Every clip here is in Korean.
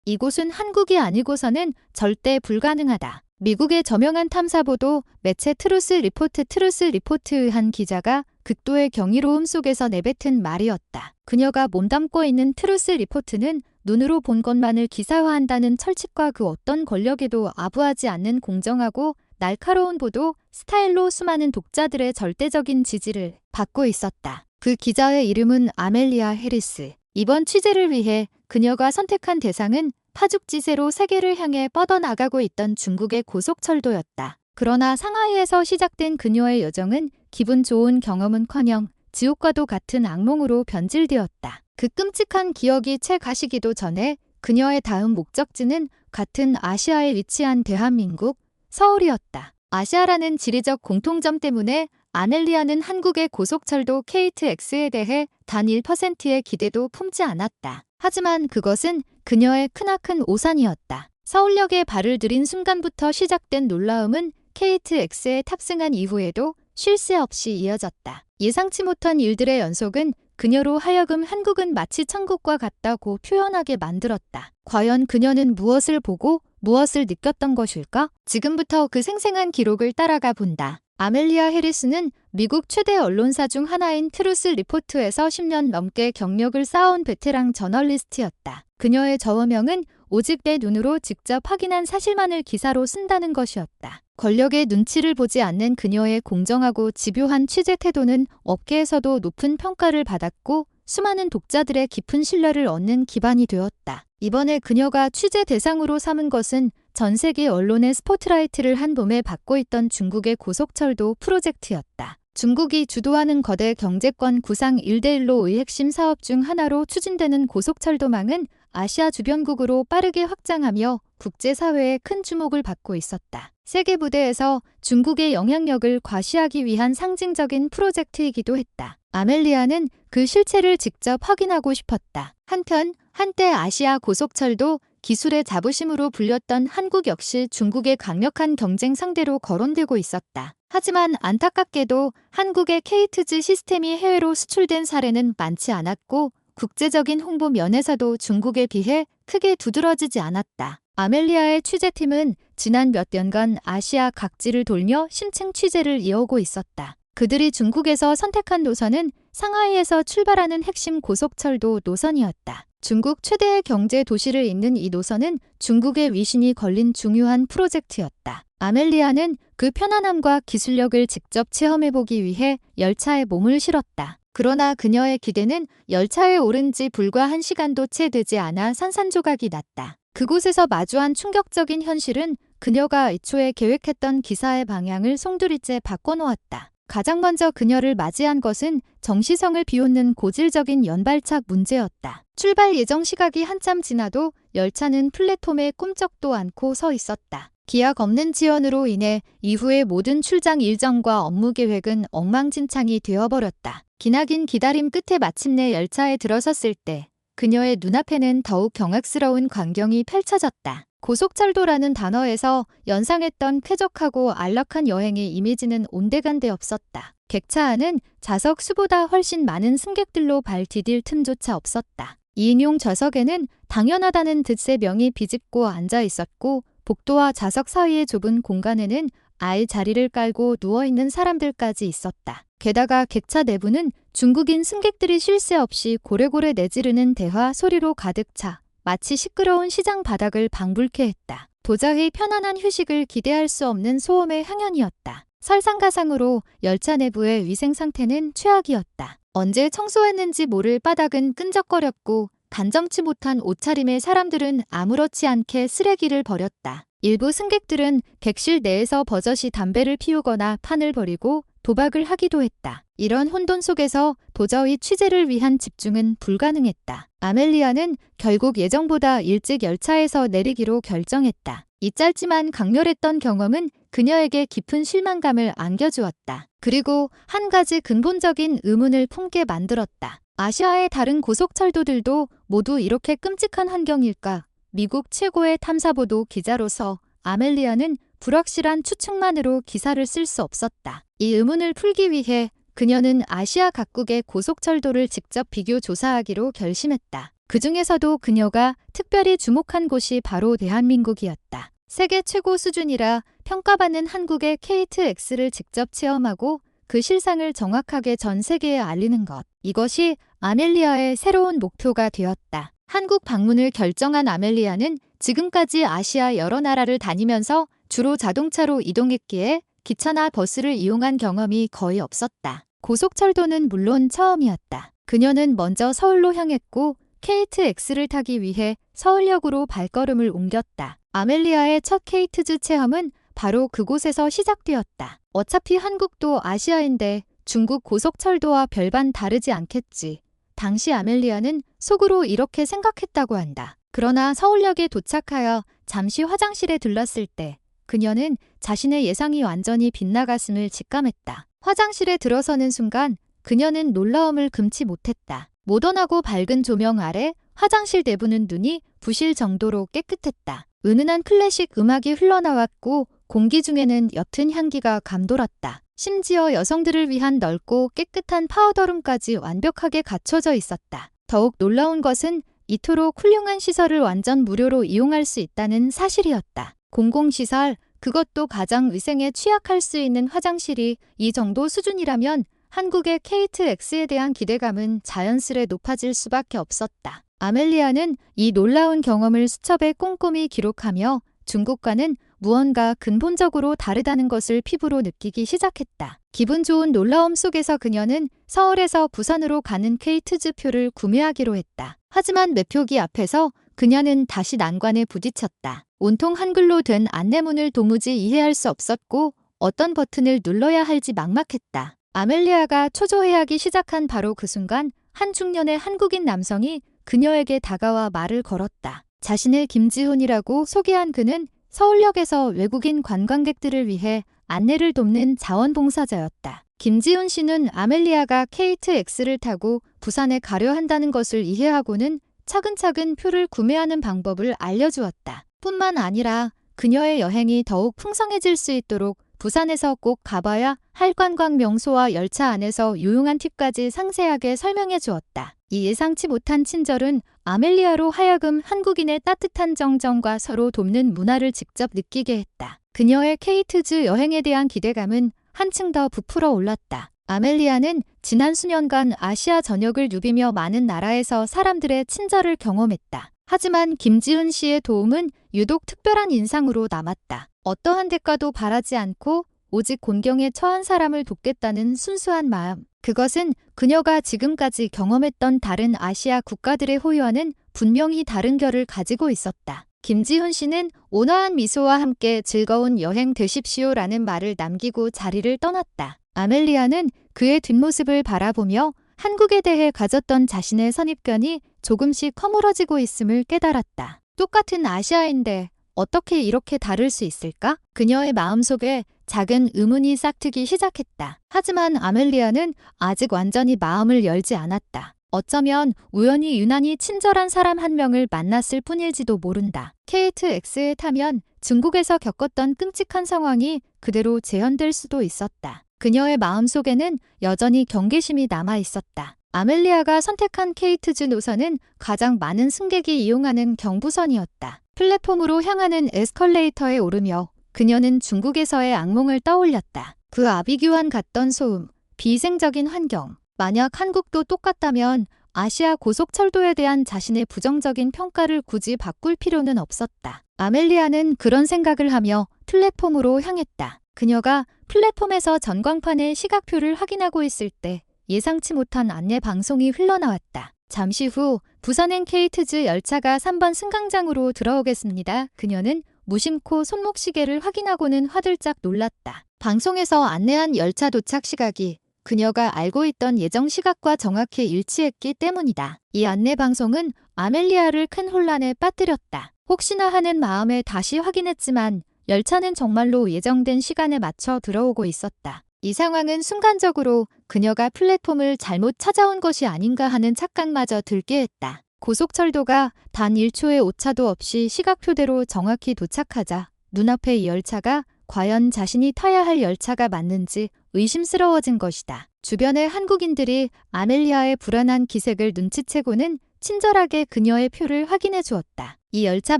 이곳은 한국이 아니고서는 절대 불가능하다. 미국의 저명한 탐사보도 매체 트루스 리포트의 한 기자가 극도의 경이로움 속에서 내뱉은 말이었다. 그녀가 몸담고 있는 트루스 리포트는 눈으로 본 것만을 기사화한다는 철칙과 그 어떤 권력에도 아부하지 않는 공정하고 날카로운 보도 스타일로 수많은 독자들의 절대적인 지지를 받고 있었다. 그 기자의 이름은 아멜리아 해리스. 이번 취재를 위해 그녀가 선택한 대상은 파죽지세로 세계를 향해 뻗어나가고 있던 중국의 고속철도였다. 그러나 상하이에서 시작된 그녀의 여정은 기분 좋은 경험은커녕 지옥과도 같은 악몽으로 변질되었다. 그 끔찍한 기억이 채 가시기도 전에 그녀의 다음 목적지는 같은 아시아에 위치한 대한민국 서울이었다. 아시아라는 지리적 공통점 때문에 아멜리아는 한국의 고속철도 KTX에 대해 단 1%의 기대도 품지 않았다. 하지만 그것은 그녀의 크나큰 오산이었다. 서울역에 발을 들인 순간부터 시작된 놀라움은 KTX에 탑승한 이후에도 쉴 새 없이 이어졌다. 예상치 못한 일들의 연속은 그녀로 하여금 한국은 마치 천국과 같다고 표현하게 만들었다. 과연 그녀는 무엇을 보고 무엇을 느꼈던 것일까? 지금부터 그 생생한 기록을 따라가 본다. 아멜리아 해리스는 미국 최대 언론사 중 하나인 트루스 리포트에서 10년 넘게 경력을 쌓아온 베테랑 저널리스트였다. 그녀의 저어명은 오직 내 눈으로 직접 확인한 사실만을 기사로 쓴다는 것이었다. 권력의 눈치를 보지 않는 그녀의 공정하고 집요한 취재 태도는 업계에서도 높은 평가를 받았고 수많은 독자들의 깊은 신뢰를 얻는 기반이 되었다. 이번에 그녀가 취재 대상으로 삼은 것은 전 세계 언론의 스포트라이트를 한 봄에 받고 있던 중국의 고속철도 프로젝트였다. 중국이 주도하는 거대 경제권 구상 1대1로의 핵심 사업 중 하나로 추진되는 고속철도망은 아시아 주변국으로 빠르게 확장하며 국제사회의 큰 주목을 받고 있었다. 세계 무대에서 중국의 영향력을 과시하기 위한 상징적인 프로젝트이기도 했다. 아멜리아는 그 실체를 직접 확인하고 싶었다. 한편 한때 아시아 고속철도 기술의 자부심으로 불렸던 한국 역시 중국의 강력한 경쟁 상대로 거론되고 있었다. 하지만 안타깝게도 한국의 케이트즈 시스템이 해외로 수출된 사례는 많지 않았고 국제적인 홍보 면에서도 중국에 비해 크게 두드러지지 않았다. 아멜리아의 취재팀은 지난 몇 년간 아시아 각지를 돌며 심층 취재를 이어오고 있었다. 그들이 중국에서 선택한 노선은 상하이에서 출발하는 핵심 고속철도 노선이었다. 중국 최대의 경제 도시를 잇는 이 노선은 중국의 위신이 걸린 중요한 프로젝트였다. 아멜리아는 그 편안함과 기술력을 직접 체험해보기 위해 열차에 몸을 실었다. 그러나 그녀의 기대는 열차에 오른 지 불과 1시간도 채 되지 않아 산산조각이 났다. 그곳에서 마주한 충격적인 현실은 그녀가 애초에 계획했던 기사의 방향을 송두리째 바꿔놓았다. 가장 먼저 그녀를 맞이한 것은 정시성을 비웃는 고질적인 연발착 문제였다. 출발 예정 시각이 한참 지나도 열차는 플랫폼에 꼼짝도 않고 서 있었다. 기약 없는 지연으로 인해 이후의 모든 출장 일정과 업무 계획은 엉망진창이 되어버렸다. 기나긴 기다림 끝에 마침내 열차에 들어섰을 때 그녀의 눈앞에는 더욱 경악스러운 광경이 펼쳐졌다. 고속철도라는 단어에서 연상했던 쾌적하고 안락한 여행의 이미지는 온데간데 없었다. 객차 안은 좌석 수보다 훨씬 많은 승객들로 발 디딜 틈조차 없었다. 2인용 좌석에는 당연하다는 듯 3명이 비집고 앉아 있었고 복도와 좌석 사이의 좁은 공간에는 아예 자리를 깔고 누워있는 사람들까지 있었다. 게다가 객차 내부는 중국인 승객들이 쉴 새 없이 고래고래 내지르는 대화 소리로 가득 차 마치 시끄러운 시장 바닥을 방불케 했다. 도저히 편안한 휴식을 기대할 수 없는 소음의 향연이었다. 설상가상으로 열차 내부의 위생 상태는 최악이었다. 언제 청소했는지 모를 바닥은 끈적거렸고 단정치 못한 옷차림의 사람들은 아무렇지 않게 쓰레기를 버렸다. 일부 승객들은 객실 내에서 버젓이 담배를 피우거나 판을 버리고 도박을 하기도 했다. 이런 혼돈 속에서 도저히 취재를 위한 집중은 불가능했다. 아멜리아는 결국 예정보다 일찍 열차에서 내리기로 결정했다. 이 짧지만 강렬했던 경험은 그녀에게 깊은 실망감을 안겨주었다. 그리고 한 가지 근본적인 의문을 품게 만들었다. 아시아의 다른 고속철도들도 모두 이렇게 끔찍한 환경일까? 미국 최고의 탐사보도 기자로서 아멜리아는 불확실한 추측만으로 기사를 쓸 수 없었다. 이 의문을 풀기 위해 그녀는 아시아 각국의 고속철도를 직접 비교 조사하기로 결심했다. 그 중에서도 그녀가 특별히 주목한 곳이 바로 대한민국이었다. 세계 최고 수준이라 평가받는 한국의 KTX를 직접 체험하고 그 실상을 정확하게 전 세계에 알리는 것. 이것이 아멜리아의 새로운 목표가 되었다. 한국 방문을 결정한 아멜리아는 지금까지 아시아 여러 나라를 다니면서 주로 자동차로 이동했기에 기차나 버스를 이용한 경험이 거의 없었다. 고속철도는 물론 처음이었다. 그녀는 먼저 서울로 향했고 KTX를 타기 위해 서울역으로 발걸음을 옮겼다. 아멜리아의 첫 KTX 체험은 바로 그곳에서 시작되었다. 어차피 한국도 아시아인데 중국 고속철도와 별반 다르지 않겠지. 당시 아멜리아는 속으로 이렇게 생각했다고 한다. 그러나 서울역에 도착하여 잠시 화장실에 들렀을 때 그녀는 자신의 예상이 완전히 빗나갔음을 직감했다. 화장실에 들어서는 순간 그녀는 놀라움을 금치 못했다. 모던하고 밝은 조명 아래 화장실 내부는 눈이 부실 정도로 깨끗했다. 은은한 클래식 음악이 흘러나왔고 공기 중에는 옅은 향기가 감돌았다. 심지어 여성들을 위한 넓고 깨끗한 파우더룸까지 완벽하게 갖춰져 있었다. 더욱 놀라운 것은 이토록 훌륭한 시설을 완전 무료로 이용할 수 있다는 사실이었다. 공공시설, 그것도 가장 위생에 취약할 수 있는 화장실이 이 정도 수준이라면 한국의 KTX에 대한 기대감은 자연스레 높아질 수밖에 없었다. 아멜리아는 이 놀라운 경험을 수첩에 꼼꼼히 기록하며 중국과는 무언가 근본적으로 다르다는 것을 피부로 느끼기 시작했다. 기분 좋은 놀라움 속에서 그녀는 서울에서 부산으로 가는 KTX 표를 구매하기로 했다. 하지만 매표기 앞에서 그녀는 다시 난관에 부딪혔다. 온통 한글로 된 안내문을 도무지 이해할 수 없었고 어떤 버튼을 눌러야 할지 막막했다. 아멜리아가 초조해하기 시작한 바로 그 순간 한 중년의 한국인 남성이 그녀에게 다가와 말을 걸었다. 자신을 김지훈이라고 소개한 그는 서울역에서 외국인 관광객들을 위해 안내를 돕는 자원봉사자였다. 김지훈 씨는 아멜리아가 KTX를 타고 부산에 가려 한다는 것을 이해하고는 차근차근 표를 구매하는 방법을 알려주었다. 뿐만 아니라 그녀의 여행이 더욱 풍성해질 수 있도록 부산에서 꼭 가봐야 할 관광 명소와 열차 안에서 유용한 팁까지 상세하게 설명해 주었다. 이 예상치 못한 친절은 아멜리아로 하여금 한국인의 따뜻한 정정과 서로 돕는 문화를 직접 느끼게 했다. 그녀의 KTX 여행에 대한 기대감은 한층 더 부풀어 올랐다. 아멜리아는 지난 수년간 아시아 전역을 누비며 많은 나라에서 사람들의 친절을 경험했다. 하지만 김지훈 씨의 도움은 유독 특별한 인상으로 남았다. 어떠한 대가도 바라지 않고 오직 곤경에 처한 사람을 돕겠다는 순수한 마음. 그것은 그녀가 지금까지 경험했던 다른 아시아 국가들의 호요와는 분명히 다른 결을 가지고 있었다. 김지훈 씨는 온화한 미소와 함께 즐거운 여행 되십시오라는 말을 남기고 자리를 떠났다. 아멜리아는 그의 뒷모습을 바라보며 한국에 대해 가졌던 자신의 선입견이 조금씩 허물어지고 있음을 깨달았다. 똑같은 아시아인데 어떻게 이렇게 다를 수 있을까? 그녀의 마음속에 작은 의문이 싹트기 시작했다. 하지만 아멜리아는 아직 완전히 마음을 열지 않았다. 어쩌면 우연히 유난히 친절한 사람 한 명을 만났을 뿐일지도 모른다. KTX에 타면 중국에서 겪었던 끔찍한 상황이 그대로 재현될 수도 있었다. 그녀의 마음속에는 여전히 경계심이 남아 있었다. 아멜리아가 선택한 KTX 노선은 가장 많은 승객이 이용하는 경부선이었다. 플랫폼으로 향하는 에스컬레이터에 오르며 그녀는 중국에서의 악몽을 떠올렸다. 그 아비규환 같던 소음, 비위생적인 환경. 만약 한국도 똑같다면 아시아 고속철도에 대한 자신의 부정적인 평가를 굳이 바꿀 필요는 없었다. 아멜리아는 그런 생각을 하며 플랫폼으로 향했다. 그녀가 플랫폼에서 전광판에 시각표를 확인하고 있을 때 예상치 못한 안내 방송이 흘러나왔다. 잠시 후 부산행 KTX 열차가 3번 승강장으로 들어오겠습니다. 그녀는 무심코 손목시계를 확인하고는 화들짝 놀랐다. 방송에서 안내한 열차 도착 시각이 그녀가 알고 있던 예정 시각과 정확히 일치했기 때문이다. 이 안내 방송은 아멜리아를 큰 혼란에 빠뜨렸다. 혹시나 하는 마음에 다시 확인했지만 열차는 정말로 예정된 시간에 맞춰 들어오고 있었다. 이 상황은 순간적으로 그녀가 플랫폼을 잘못 찾아온 것이 아닌가 하는 착각마저 들게 했다. 고속철도가 단 1초의 오차도 없이 시각표대로 정확히 도착하자 눈앞의 이 열차가 과연 자신이 타야 할 열차가 맞는지 의심스러워진 것이다. 주변의 한국인들이 아멜리아의 불안한 기색을 눈치채고는 친절하게 그녀의 표를 확인해 주었다. 이 열차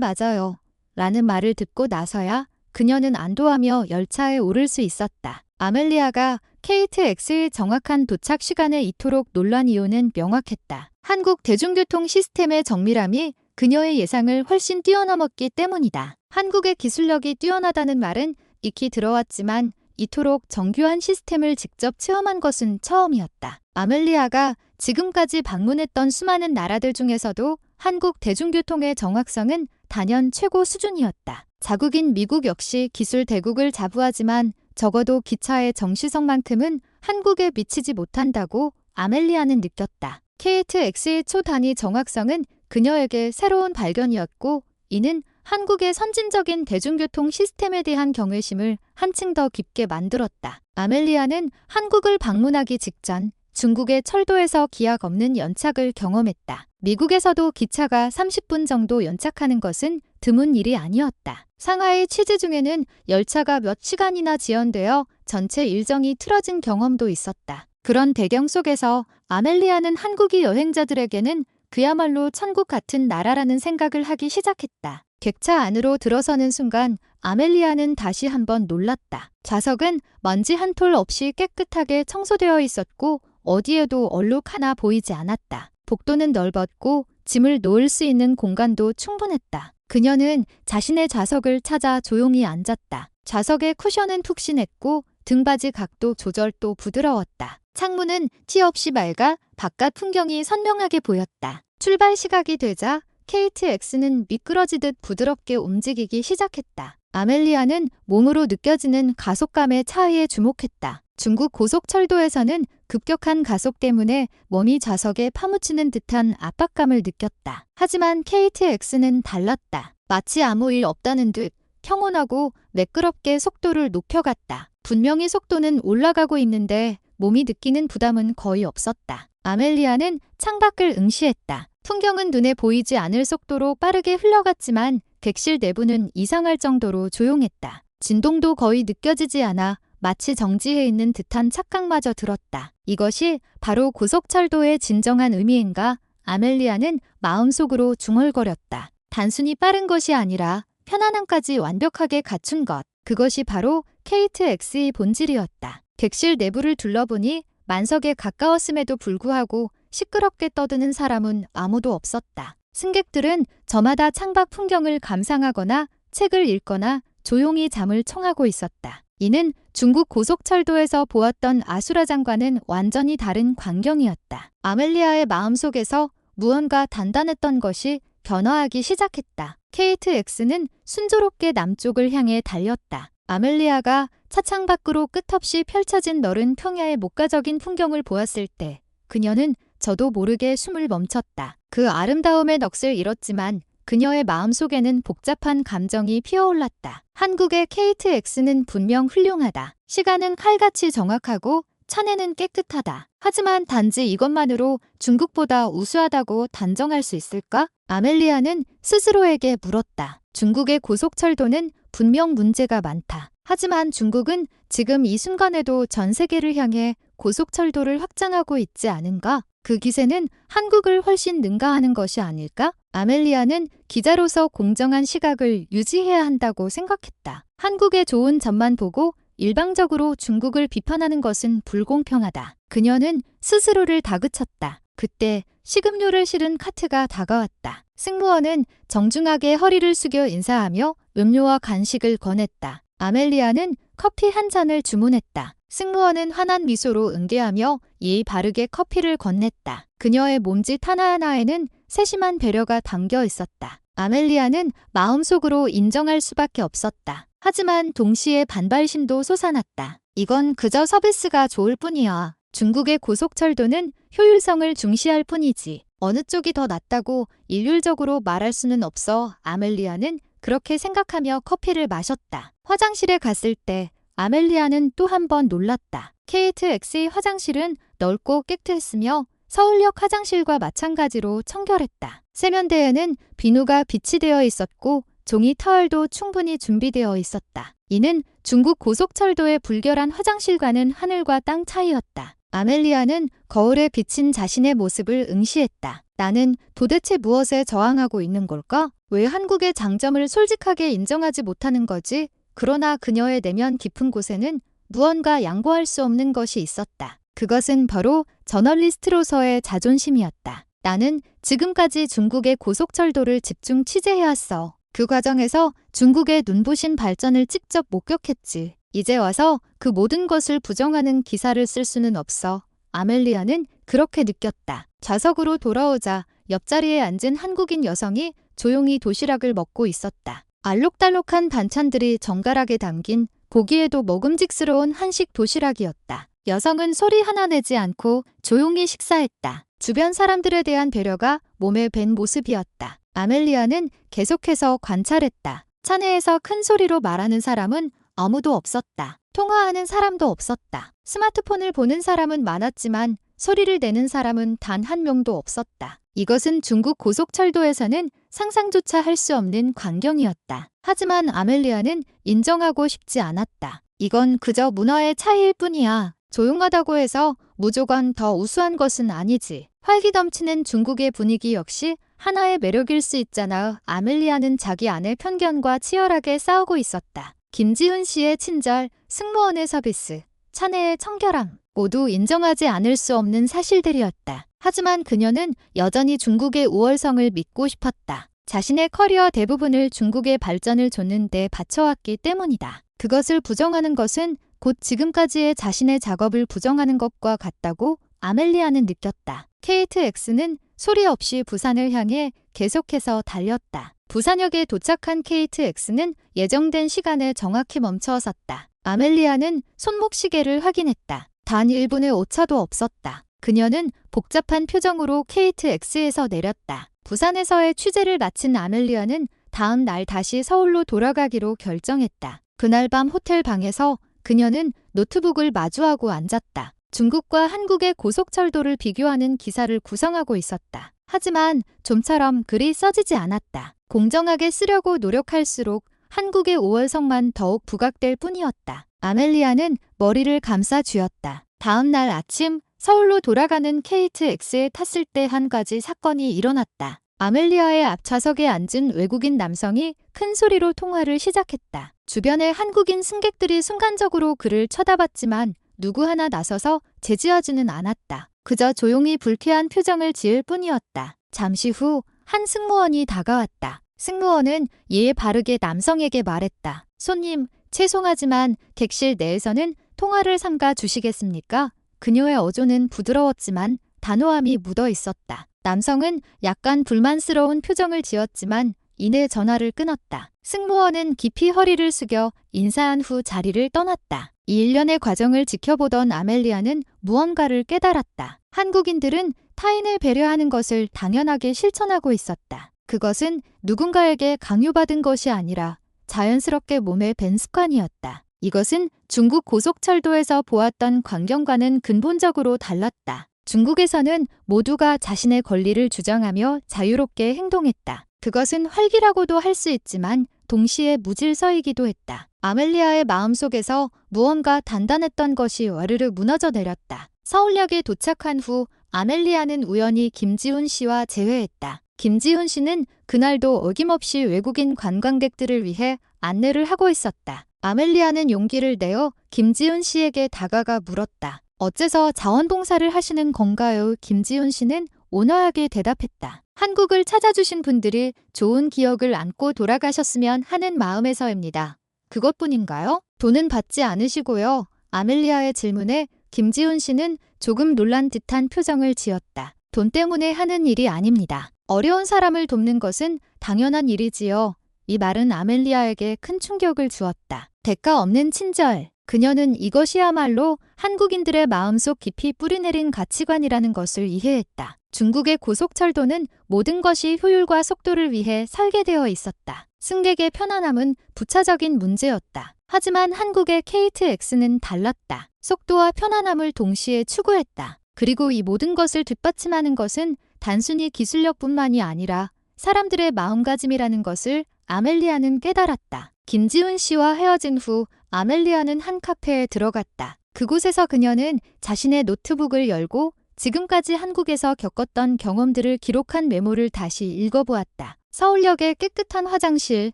맞아요. 라는 말을 듣고 나서야 그녀는 안도하며 열차에 오를 수 있었다. 아멜리아가 KTX의 정확한 도착 시간을 이토록 놀란 이유는 명확했다. 한국 대중교통 시스템의 정밀함이 그녀의 예상을 훨씬 뛰어넘었기 때문이다. 한국의 기술력이 뛰어나다는 말은 익히 들어왔지만 이토록 정교한 시스템을 직접 체험한 것은 처음이었다. 아멜리아가 지금까지 방문했던 수많은 나라들 중에서도 한국 대중교통의 정확성은 단연 최고 수준이었다. 자국인 미국 역시 기술 대국을 자부하지만 적어도 기차의 정시성만큼은 한국에 미치지 못한다고 아멜리아는 느꼈다. KTX의 초단위 정확성은 그녀에게 새로운 발견이었고 이는 한국의 선진적인 대중교통 시스템에 대한 경외심을 한층 더 깊게 만들었다. 아멜리아는 한국을 방문하기 직전 중국의 철도에서 기약 없는 연착을 경험했다. 미국에서도 기차가 30분 정도 연착하는 것은 드문 일이 아니었다. 상하이 취재 중에는 열차가 몇 시간이나 지연되어 전체 일정이 틀어진 경험도 있었다. 그런 배경 속에서 아멜리아는 한국이 여행자들에게는 그야말로 천국 같은 나라라는 생각을 하기 시작했다. 객차 안으로 들어서는 순간 아멜리아는 다시 한번 놀랐다. 좌석은 먼지 한 톨 없이 깨끗하게 청소되어 있었고 어디에도 얼룩 하나 보이지 않았다. 복도는 넓었고 짐을 놓을 수 있는 공간도 충분했다. 그녀는 자신의 좌석을 찾아 조용히 앉았다. 좌석의 쿠션은 푹신했고 등받이 각도 조절도 부드러웠다. 창문은 티 없이 맑아 바깥 풍경이 선명하게 보였다. 출발 시각이 되자 KTX는 미끄러지듯 부드럽게 움직이기 시작했다. 아멜리아는 몸으로 느껴지는 가속감의 차이에 주목했다. 중국 고속철도에서는 급격한 가속 때문에 몸이 좌석에 파묻히는 듯한 압박감을 느꼈다. 하지만 KTX는 달랐다. 마치 아무 일 없다는 듯 평온하고 매끄럽게 속도를 높여갔다. 분명히 속도는 올라가고 있는데 몸이 느끼는 부담은 거의 없었다. 아멜리아는 창밖을 응시했다. 풍경은 눈에 보이지 않을 속도로 빠르게 흘러갔지만 객실 내부는 이상할 정도로 조용했다. 진동도 거의 느껴지지 않아 마치 정지해 있는 듯한 착각마저 들었다. 이것이 바로 고속철도의 진정한 의미인가? 아멜리아는 마음속으로 중얼거렸다. 단순히 빠른 것이 아니라 편안함까지 완벽하게 갖춘 것. 그것이 바로 KTX의 본질이었다. 객실 내부를 둘러보니 만석에 가까웠음에도 불구하고 시끄럽게 떠드는 사람은 아무도 없었다. 승객들은 저마다 창밖 풍경을 감상하거나 책을 읽거나 조용히 잠을 청하고 있었다. 이는 중국 고속철도에서 보았던 아수라장과는 완전히 다른 광경이었다. 아멜리아의 마음속에서 무언가 단단했던 것이 변화하기 시작했다. KTX는 순조롭게 남쪽을 향해 달렸다. 아멜리아가 차창 밖으로 끝없이 펼쳐진 너른 평야의 목가적인 풍경을 보았을 때 그녀는 저도 모르게 숨을 멈췄다. 그 아름다움의 넋을 잃었지만 그녀의 마음속에는 복잡한 감정이 피어올랐다. 한국의 KTX는 분명 훌륭하다. 시간은 칼같이 정확하고 차내는 깨끗하다. 하지만 단지 이것만으로 중국보다 우수하다고 단정할 수 있을까? 아멜리아는 스스로에게 물었다. 중국의 고속철도는 분명 문제가 많다. 하지만 중국은 지금 이 순간에도 전 세계를 향해 고속철도를 확장하고 있지 않은가? 그 기세는 한국을 훨씬 능가하는 것이 아닐까? 아멜리아는 기자로서 공정한 시각을 유지해야 한다고 생각했다. 한국의 좋은 점만 보고 일방적으로 중국을 비판하는 것은 불공평하다. 그녀는 스스로를 다그쳤다. 그때 식음료를 실은 카트가 다가왔다. 승무원은 정중하게 허리를 숙여 인사하며 음료와 간식을 건넸다. 아멜리아는 커피 한 잔을 주문했다. 승무원은 환한 미소로 응대하며 예의 바르게 커피를 건넸다. 그녀의 몸짓 하나하나에는 세심한 배려가 담겨 있었다. 아멜리아는 마음속으로 인정할 수밖에 없었다. 하지만 동시에 반발심도 솟아났다. 이건 그저 서비스가 좋을 뿐이야. 중국의 고속철도는 효율성을 중시할 뿐이지. 어느 쪽이 더 낫다고 일률적으로 말할 수는 없어. 아멜리아는 그렇게 생각하며 커피를 마셨다. 화장실에 갔을 때 아멜리아는 또 한 번 놀랐다. KTX의 화장실은 넓고 깨끗했으며 서울역 화장실과 마찬가지로 청결했다. 세면대에는 비누가 비치되어 있었고 종이 타월도 충분히 준비되어 있었다. 이는 중국 고속철도의 불결한 화장실과는 하늘과 땅 차이였다. 아멜리아는 거울에 비친 자신의 모습을 응시했다. 나는 도대체 무엇에 저항하고 있는 걸까? 왜 한국의 장점을 솔직하게 인정하지 못하는 거지? 그러나 그녀의 내면 깊은 곳에는 무언가 양보할 수 없는 것이 있었다. 그것은 바로 저널리스트로서의 자존심이었다. 나는 지금까지 중국의 고속철도를 집중 취재해왔어. 그 과정에서 중국의 눈부신 발전을 직접 목격했지. 이제 와서 그 모든 것을 부정하는 기사를 쓸 수는 없어. 아멜리아는 그렇게 느꼈다. 좌석으로 돌아오자 옆자리에 앉은 한국인 여성이 조용히 도시락을 먹고 있었다. 알록달록한 반찬들이 정갈하게 담긴 보기에도 먹음직스러운 한식 도시락이었다. 여성은 소리 하나 내지 않고 조용히 식사했다. 주변 사람들에 대한 배려가 몸에 밴 모습이었다. 아멜리아는 계속해서 관찰했다. 차 내에서 큰 소리로 말하는 사람은 아무도 없었다. 통화하는 사람도 없었다. 스마트폰을 보는 사람은 많았지만 소리를 내는 사람은 단 한 명도 없었다. 이것은 중국 고속철도에서는 상상조차 할 수 없는 광경이었다. 하지만 아멜리아는 인정하고 싶지 않았다. 이건 그저 문화의 차이일 뿐이야. 조용하다고 해서 무조건 더 우수한 것은 아니지. 활기 넘치는 중국의 분위기 역시 하나의 매력일 수 있잖아. 아멜리아는 자기 안의 편견과 치열하게 싸우고 있었다. 김지훈 씨의 친절, 승무원의 서비스, 차내의 청결함, 모두 인정하지 않을 수 없는 사실들이었다. 하지만 그녀는 여전히 중국의 우월성을 믿고 싶었다. 자신의 커리어 대부분을 중국의 발전을 줬는데 바쳐왔기 때문이다. 그것을 부정하는 것은 곧 지금까지의 자신의 작업을 부정하는 것과 같다고 아멜리아는 느꼈다. KTX는 소리 없이 부산을 향해 계속해서 달렸다. 부산역에 도착한 KTX는 예정된 시간에 정확히 멈춰섰다. 아멜리아는 손목시계를 확인했다. 단 1분의 오차도 없었다. 그녀는 복잡한 표정으로 KTX에서 내렸다. 부산에서의 취재를 마친 아멜리아는 다음 날 다시 서울로 돌아가기로 결정했다. 그날 밤 호텔 방에서 그녀는 노트북을 마주하고 앉았다. 중국과 한국의 고속철도를 비교하는 기사를 구성하고 있었다. 하지만 좀처럼 글이 써지지 않았다. 공정하게 쓰려고 노력할수록 한국의 우월성만 더욱 부각될 뿐이었다. 아멜리아는 머리를 감싸 쥐었다. 다음 날 아침 서울로 돌아가는 KTX에 탔을 때 한 가지 사건이 일어났다. 아멜리아의 앞좌석에 앉은 외국인 남성이 큰 소리로 통화를 시작했다. 주변의 한국인 승객들이 순간적으로 그를 쳐다봤지만 누구 하나 나서서 제지하지는 않았다. 그저 조용히 불쾌한 표정을 지을 뿐이었다. 잠시 후 한 승무원이 다가왔다. 승무원은 예의 바르게 남성에게 말했다. 손님, 죄송하지만 객실 내에서는 통화를 삼가 주시겠습니까? 그녀의 어조는 부드러웠지만 단호함이 묻어 있었다. 남성은 약간 불만스러운 표정을 지었지만 이내 전화를 끊었다. 승무원은 깊이 허리를 숙여 인사한 후 자리를 떠났다. 이 일련의 과정을 지켜보던 아멜리아는 무언가를 깨달았다. 한국인들은 타인을 배려하는 것을 당연하게 실천하고 있었다. 그것은 누군가에게 강요받은 것이 아니라 자연스럽게 몸에 밴 습관이었다. 이것은 중국 고속철도에서 보았던 광경과는 근본적으로 달랐다. 중국에서는 모두가 자신의 권리를 주장하며 자유롭게 행동했다. 그것은 활기라고도 할 수 있지만 동시에 무질서이기도 했다. 아멜리아의 마음속에서 무언가 단단했던 것이 와르르 무너져 내렸다. 서울역에 도착한 후 아멜리아는 우연히 김지훈 씨와 재회했다. 김지훈 씨는 그날도 어김없이 외국인 관광객들을 위해 안내를 하고 있었다. 아멜리아는 용기를 내어 김지훈 씨에게 다가가 물었다. 어째서 자원봉사를 하시는 건가요? 김지훈 씨는 온화하게 대답했다. 한국을 찾아주신 분들이 좋은 기억을 안고 돌아가셨으면 하는 마음에서입니다. 그것뿐인가요? 돈은 받지 않으시고요. 아멜리아의 질문에 김지훈 씨는 조금 놀란 듯한 표정을 지었다. 돈 때문에 하는 일이 아닙니다. 어려운 사람을 돕는 것은 당연한 일이지요. 이 말은 아멜리아에게 큰 충격을 주었다. 대가 없는 친절. 그녀는 이것이야말로 한국인들의 마음속 깊이 뿌리내린 가치관이라는 것을 이해했다. 중국의 고속철도는 모든 것이 효율과 속도를 위해 설계되어 있었다. 승객의 편안함은 부차적인 문제였다. 하지만 한국의 KTX는 달랐다. 속도와 편안함을 동시에 추구했다. 그리고 이 모든 것을 뒷받침하는 것은 단순히 기술력뿐만이 아니라 사람들의 마음가짐이라는 것을 아멜리아는 깨달았다. 김지훈 씨와 헤어진 후 아멜리아는 한 카페에 들어갔다. 그곳에서 그녀는 자신의 노트북을 열고 지금까지 한국에서 겪었던 경험들을 기록한 메모를 다시 읽어보았다. 서울역의 깨끗한 화장실,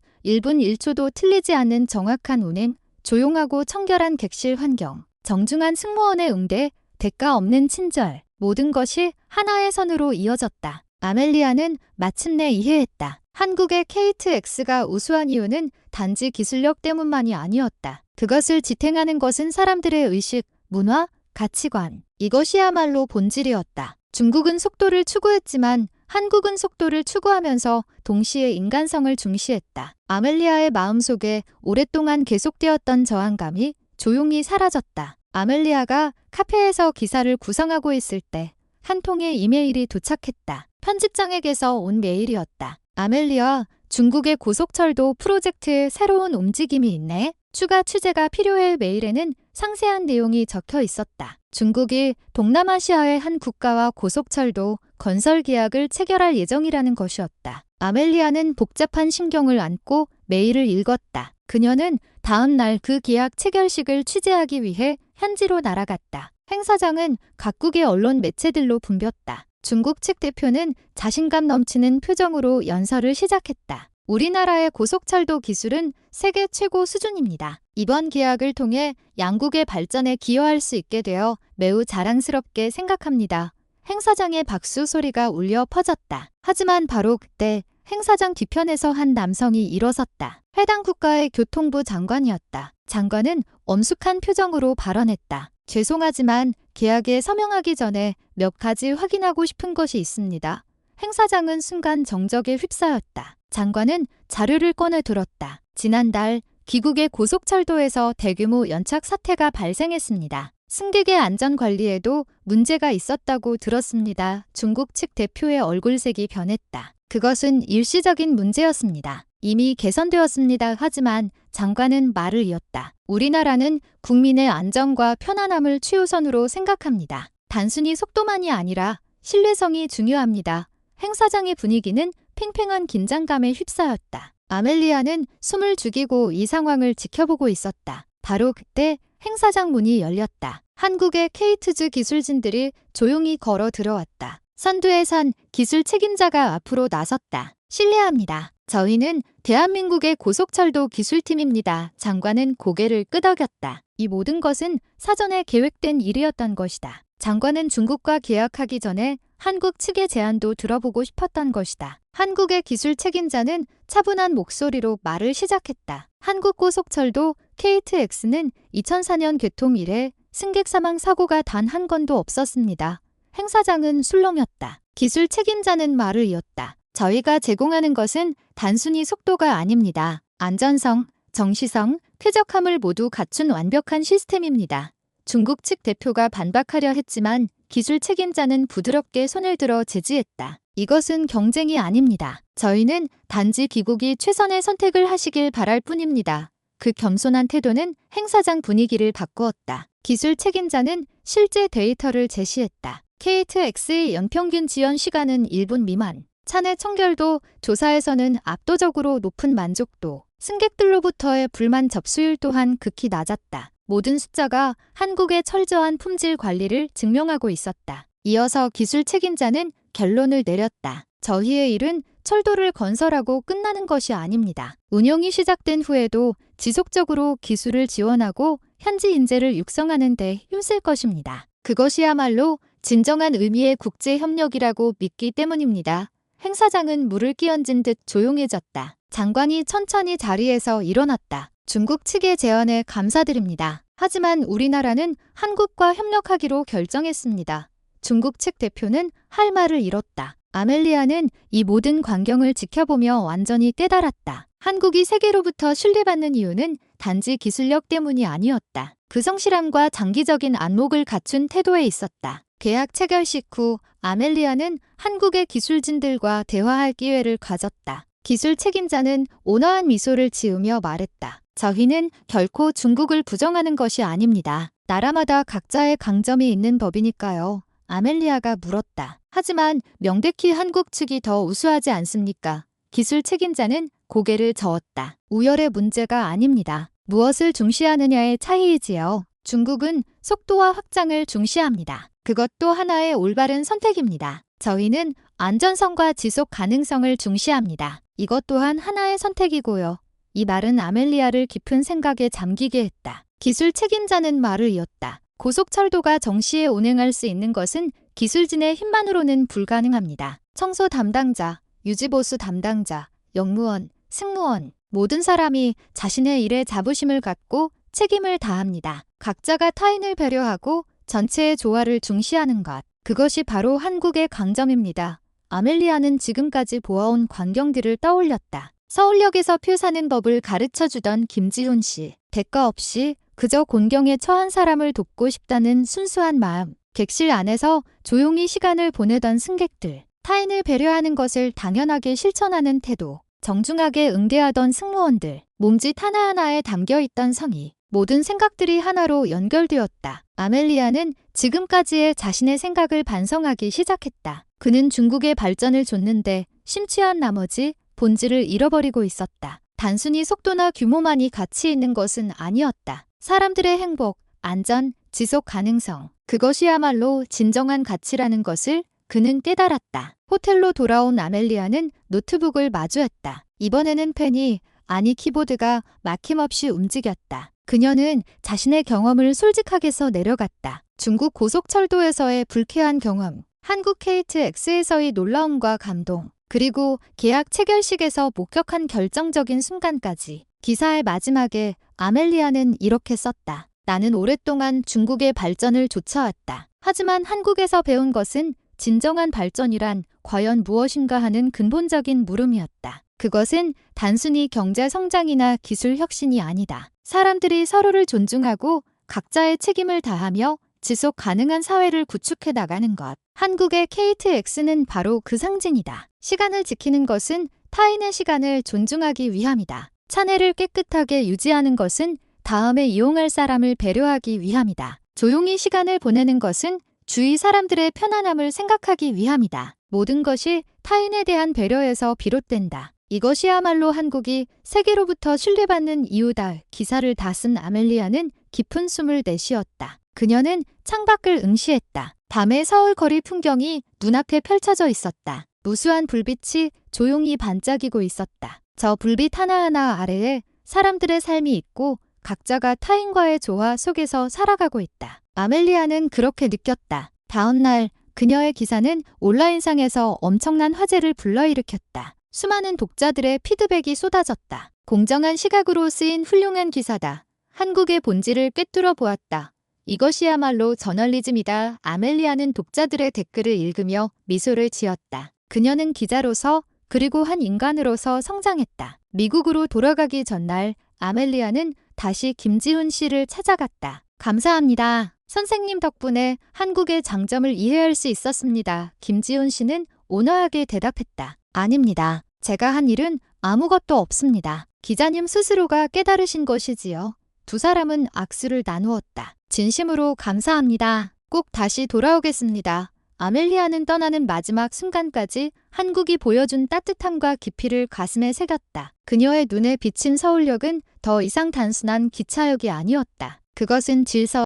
1분 1초도 틀리지 않는 정확한 운행, 조용하고 청결한 객실 환경, 정중한 승무원의 응대, 대가 없는 친절, 모든 것이 하나의 선으로 이어졌다. 아멜리아는 마침내 이해했다. 한국의 KTX가 우수한 이유는 단지 기술력 때문만이 아니었다. 그것을 지탱하는 것은 사람들의 의식, 문화, 가치관. 이것이야말로 본질이었다. 중국은 속도를 추구했지만 한국은 속도를 추구하면서 동시에 인간성을 중시했다. 아멜리아의 마음속에 오랫동안 계속되었던 저항감이 조용히 사라졌다. 아멜리아가 카페에서 기사를 구성하고 있을 때 한 통의 이메일이 도착했다. 편집장에게서 온 메일이었다. 아멜리아, 중국의 고속철도 프로젝트에 새로운 움직임이 있네. 추가 취재가 필요해. 메일에는 상세한 내용이 적혀 있었다. 중국이 동남아시아의 한 국가와 고속철도 건설 계약을 체결할 예정이라는 것이었다. 아멜리아는 복잡한 심경을 안고 메일을 읽었다. 그녀는 다음 날 그 계약 체결식을 취재하기 위해 현지로 날아갔다. 행사장은 각국의 언론 매체들로 붐볐다. 중국 측 대표는 자신감 넘치는 표정으로 연설을 시작했다. 우리나라의 고속철도 기술은 세계 최고 수준입니다. 이번 계약을 통해 양국의 발전에 기여할 수 있게 되어 매우 자랑스럽게 생각합니다. 행사장의 박수 소리가 울려 퍼졌다. 하지만 바로 그때 행사장 뒤편에서 한 남성이 일어섰다. 해당 국가의 교통부 장관이었다. 장관은 엄숙한 표정으로 발언했다. 죄송하지만 계약에 서명하기 전에 몇 가지 확인하고 싶은 것이 있습니다. 행사장은 순간 정적에 휩싸였다. 장관은 자료를 꺼내 들었다. 지난달 기국의 고속철도에서 대규모 연착 사태가 발생했습니다. 승객의 안전 관리에도 문제가 있었다고 들었습니다. 중국 측 대표의 얼굴색이 변했다. 그것은 일시적인 문제였습니다. 이미 개선되었습니다. 하지만 장관은 말을 이었다. 우리나라는 국민의 안전과 편안함을 최우선으로 생각합니다. 단순히 속도만이 아니라 신뢰성이 중요합니다. 행사장의 분위기는 팽팽한 긴장감에 휩싸였다. 아멜리아는 숨을 죽이고 이 상황을 지켜보고 있었다. 바로 그때 행사장 문이 열렸다. 한국의 케이트즈 기술진들이 조용히 걸어 들어왔다. 선두에 선 기술 책임자가 앞으로 나섰다. 실례합니다. 저희는 대한민국의 고속철도 기술팀입니다. 장관은 고개를 끄덕였다. 이 모든 것은 사전에 계획된 일이었던 것이다. 장관은 중국과 계약하기 전에 한국 측의 제안도 들어보고 싶었던 것이다. 한국의 기술 책임자는 차분한 목소리로 말을 시작했다. 한국 고속철도 KTX는 2004년 개통 이래 승객 사망 사고가 단 한 건도 없었습니다. 행사장은 술렁였다. 기술 책임자는 말을 이었다. 저희가 제공하는 것은 단순히 속도가 아닙니다. 안전성, 정시성, 쾌적함을 모두 갖춘 완벽한 시스템입니다. 중국 측 대표가 반박하려 했지만 기술 책임자는 부드럽게 손을 들어 제지했다. 이것은 경쟁이 아닙니다. 저희는 단지 기국이 최선의 선택을 하시길 바랄 뿐입니다. 그 겸손한 태도는 행사장 분위기를 바꾸었다. 기술 책임자는 실제 데이터를 제시했다. KTX의 연평균 지연 시간은 1분 미만. 차내 청결도 조사에서는 압도적으로 높은 만족도. 승객들로부터의 불만 접수율 또한 극히 낮았다. 모든 숫자가 한국의 철저한 품질 관리를 증명하고 있었다. 이어서 기술 책임자는 결론을 내렸다. 저희의 일은 철도를 건설하고 끝나는 것이 아닙니다. 운영이 시작된 후에도 지속적으로 기술을 지원하고 현지 인재를 육성하는 데 힘쓸 것입니다. 그것이야말로 진정한 의미의 국제협력이라고 믿기 때문입니다. 행사장은 물을 끼얹은 듯 조용해졌다. 장관이 천천히 자리에서 일어났다. 중국 측의 제안에 감사드립니다. 하지만 우리나라는 한국과 협력하기로 결정했습니다. 중국 측 대표는 할 말을 잃었다. 아멜리아는 이 모든 광경을 지켜보며 완전히 깨달았다. 한국이 세계로부터 신뢰받는 이유는 단지 기술력 때문이 아니었다. 그 성실함과 장기적인 안목을 갖춘 태도에 있었다. 계약 체결식 후 아멜리아는 한국의 기술진들과 대화할 기회를 가졌다. 기술 책임자는 온화한 미소를 지으며 말했다. 저희는 결코 중국을 부정하는 것이 아닙니다. 나라마다 각자의 강점이 있는 법이니까요. 아멜리아가 물었다. 하지만 명백히 한국 측이 더 우수하지 않습니까? 기술 책임자는 고개를 저었다. 우열의 문제가 아닙니다. 무엇을 중시하느냐의 차이이지요. 중국은 속도와 확장을 중시합니다. 그것도 하나의 올바른 선택입니다. 저희는 안전성과 지속 가능성을 중시합니다. 이것 또한 하나의 선택이고요. 이 말은 아멜리아를 깊은 생각에 잠기게 했다. 기술 책임자는 말을 이었다. 고속철도가 정시에 운행할 수 있는 것은 기술진의 힘만으로는 불가능합니다. 청소 담당자, 유지보수 담당자, 영무원, 승무원, 모든 사람이 자신의 일에 자부심을 갖고 책임을 다합니다. 각자가 타인을 배려하고 전체의 조화를 중시하는 것. 그것이 바로 한국의 강점입니다. 아멜리아는 지금까지 보아온 광경들을 떠올렸다. 서울역에서 표 사는 법을 가르쳐주던 김지훈 씨. 대가 없이 그저 곤경에 처한 사람을 돕고 싶다는 순수한 마음. 객실 안에서 조용히 시간을 보내던 승객들. 타인을 배려하는 것을 당연하게 실천하는 태도. 정중하게 응대하던 승무원들. 몸짓 하나하나에 담겨있던 성의. 모든 생각들이 하나로 연결되었다. 아멜리아는 지금까지의 자신의 생각을 반성하기 시작했다. 그는 중국의 발전을 줬는데 심취한 나머지 본질을 잃어버리고 있었다. 단순히 속도나 규모만이 가치 있는 것은 아니었다. 사람들의 행복, 안전, 지속 가능성. 그것이야말로 진정한 가치라는 것을 그는 깨달았다. 호텔로 돌아온 아멜리아는 노트북을 마주했다. 이번에는 펜이, 아니 키보드가 막힘없이 움직였다. 그녀는 자신의 경험을 솔직하게 써 내려갔다. 중국 고속철도에서의 불쾌한 경험, 한국 KTX에서의 놀라움과 감동, 그리고 계약 체결식에서 목격한 결정적인 순간까지. 기사의 마지막에 아멜리아는 이렇게 썼다. 나는 오랫동안 중국의 발전을 좇아왔다. 하지만 한국에서 배운 것은 진정한 발전이란 과연 무엇인가 하는 근본적인 물음이었다. 그것은 단순히 경제 성장이나 기술 혁신이 아니다. 사람들이 서로를 존중하고 각자의 책임을 다하며 지속 가능한 사회를 구축해 나가는 것. 한국의 KTX는 바로 그 상징이다. 시간을 지키는 것은 타인의 시간을 존중하기 위함이다. 차내를 깨끗하게 유지하는 것은 다음에 이용할 사람을 배려하기 위함이다. 조용히 시간을 보내는 것은 주위 사람들의 편안함을 생각하기 위함이다. 모든 것이 타인에 대한 배려에서 비롯된다. 이것이야말로 한국이 세계로부터 신뢰받는 이유다. 기사를 다 쓴 아멜리아는 깊은 숨을 내쉬었다. 그녀는 창밖을 응시했다. 밤의 서울 거리 풍경이 눈앞에 펼쳐져 있었다. 무수한 불빛이 조용히 반짝이고 있었다. 저 불빛 하나하나 아래에 사람들의 삶이 있고 각자가 타인과의 조화 속에서 살아가고 있다. 아멜리아는 그렇게 느꼈다. 다음 날 그녀의 기사는 온라인상에서 엄청난 화제를 불러일으켰다. 수많은 독자들의 피드백이 쏟아졌다. 공정한 시각으로 쓰인 훌륭한 기사다. 한국의 본질을 꿰뚫어 보았다. 이것이야말로 저널리즘이다. 아멜리아는 독자들의 댓글을 읽으며 미소를 지었다. 그녀는 기자로서 그리고 한 인간으로서 성장했다. 미국으로 돌아가기 전날 아멜리아는 다시 김지훈 씨를 찾아갔다. 감사합니다. 선생님 덕분에 한국의 장점을 이해할 수 있었습니다. 김지훈 씨는 온화하게 대답했다. 아닙니다. 제가 한 일은 아무것도 없습니다. 기자님 스스로가 깨달으신 것이지요. 두 사람은 악수를 나누었다. 진심으로 감사합니다. 꼭 다시 돌아오겠습니다. 아멜리아는 떠나는 마지막 순간까지 한국이 보여준 따뜻함과 깊이를 가슴에 새겼다. 그녀의 눈에 비친 서울역은 더 이상 단순한 기차역이 아니었다. 그것은 질서